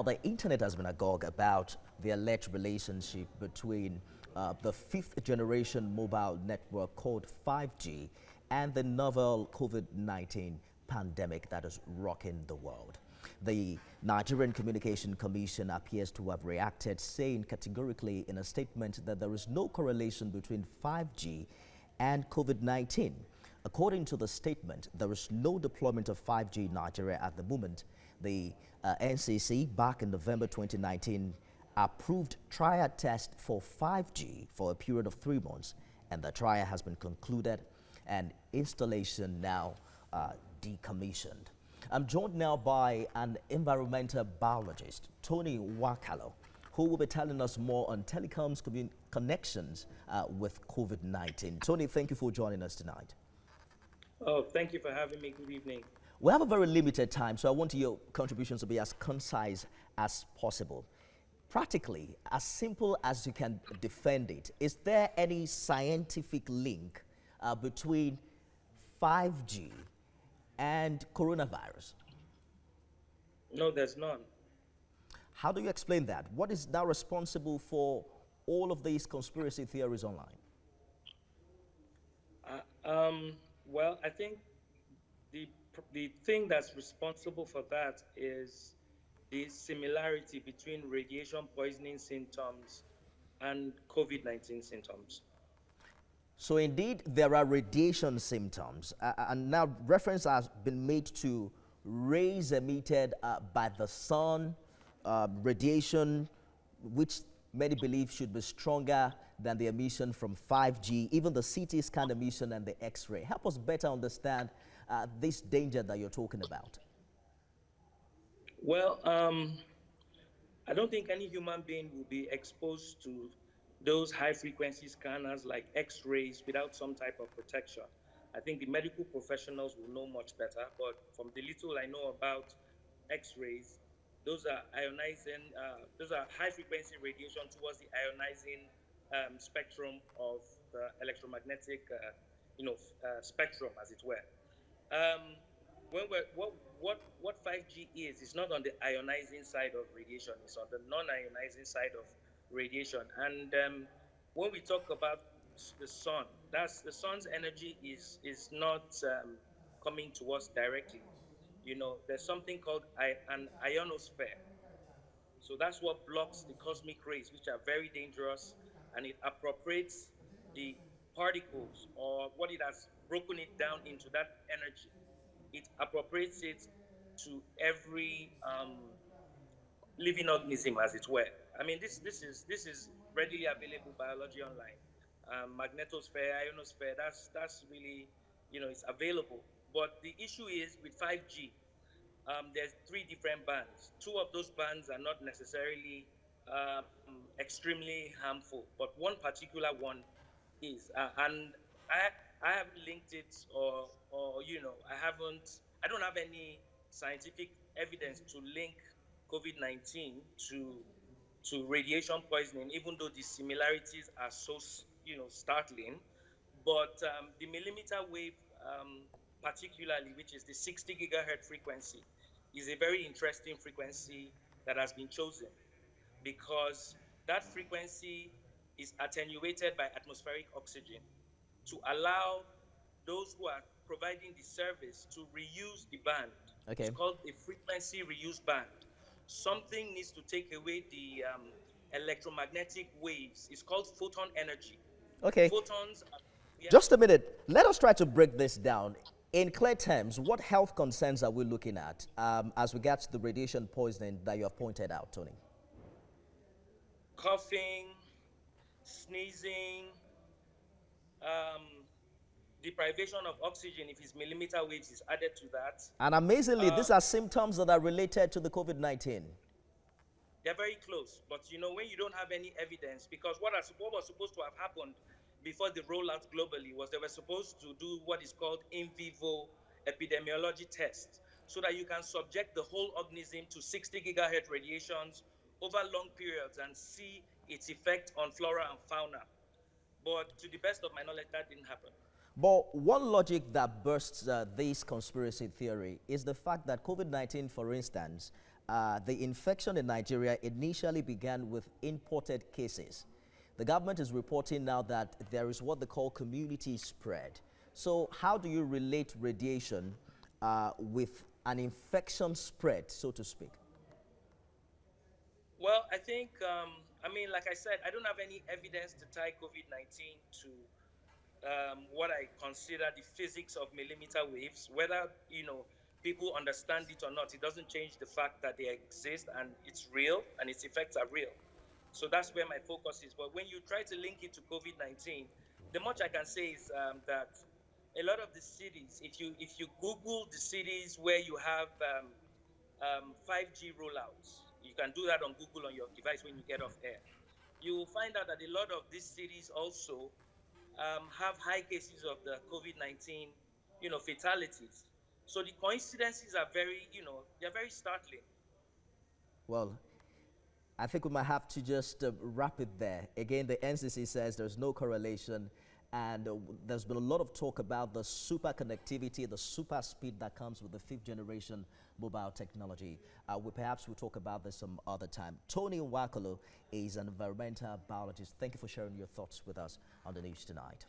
Now, the internet has been agog about the alleged relationship between the fifth generation mobile network called 5G and the novel COVID-19 pandemic that is rocking the world. The Nigerian Communication Commission appears to have reacted, saying categorically in a statement that there is no correlation between 5G and COVID-19. According to the statement, there is no deployment of 5G in Nigeria at the moment. The NCC, back in November 2019, approved trial test for 5G for a period of 3 months, and the trial has been concluded and installation now decommissioned. I'm joined now by an environmental biologist, Tony Nwakalor, who will be telling us more on telecoms connections with COVID-19. Tony, thank you for joining us tonight. Oh, thank you for having me. Good evening. We have a very limited time, so I want your contributions to be as concise as possible. Practically, as simple as you can defend it, is there any scientific link between 5G and coronavirus? No, there's none. How do you explain that? What is now responsible for all of these conspiracy theories online? Well, I think the thing that's responsible for that is the similarity between radiation poisoning symptoms and COVID-19 symptoms. So indeed, there are radiation symptoms, and now reference has been made to rays emitted by the sun, radiation, which many believe should be stronger than the emission from 5G, even the CT scan emission and the X-ray. Help us better understand this danger that you're talking about. Well, I don't think any human being will be exposed to those high-frequency scanners like X-rays without some type of protection. I think the medical professionals will know much better, but from the little I know about X-rays, those are ionizing, those are high-frequency radiation towards the ionizing spectrum of the electromagnetic, spectrum, as it were. What 5G is not on the ionizing side of radiation; it's on the non-ionizing side of radiation. And when we talk about the sun, the sun's energy is not coming to us directly. You know, there's something called an ionosphere. So that's what blocks the cosmic rays, which are very dangerous, and it appropriates the particles, or what it has broken it down into, that energy. It appropriates it to every living organism, as it were. I mean, this is readily available biology online. Magnetosphere, ionosphere, that's really, it's available. But the issue is with 5G, there's 3 different bands. 2 of those bands are not necessarily extremely harmful, but one particular one is. And I haven't linked it, or I don't have any scientific evidence to link COVID-19 to radiation poisoning, even though the similarities are so, startling. But the millimeter wave, particularly, which is the 60 gigahertz frequency, is a very interesting frequency that has been chosen, because that frequency is attenuated by atmospheric oxygen to allow those who are providing the service to reuse the band. Okay. It's called a frequency reuse band. Something needs to take away the electromagnetic waves. It's called photon energy. Okay. Photons are, Just a minute. Let us try to break this down. In clear terms, what health concerns are we looking at as regards to the radiation poisoning that you have pointed out, Tony? Coughing, sneezing, deprivation of oxygen, if it's millimeter waves, is added to that. And amazingly, these are symptoms that are related to the COVID-19. They're very close, but when you don't have any evidence, because what was supposed to have happened before the rollout globally was they were supposed to do what is called in vivo epidemiology tests, so that you can subject the whole organism to 60 gigahertz radiations over long periods and see its effect on flora and fauna. But to the best of my knowledge, that didn't happen. But one logic that bursts this conspiracy theory is the fact that COVID-19, for instance, the infection in Nigeria initially began with imported cases. The government is reporting now that there is what they call community spread. So how do you relate radiation with an infection spread, so to speak? Well, I think, like I said, I don't have any evidence to tie COVID 19 to what I consider the physics of millimeter waves. Whether, people understand it or not, it doesn't change the fact that they exist and it's real and its effects are real. So that's where my focus is. But when you try to link it to COVID 19, the much I can say is that a lot of the cities, if you Google the cities where you have 5G rollouts, you can do that on Google on your device when you get off air. You will find out that a lot of these cities also have high cases of the COVID 19, fatalities. So the coincidences are very, they're very startling. Well, I think we might have to just wrap it there. Again, the NCC says there's no correlation, and there's been a lot of talk about the super connectivity, the super speed that comes with the fifth generation mobile technology. We perhaps we'll talk about this some other time. Tony Nwakalor is an environmental biologist. Thank you for sharing your thoughts with us on the news tonight.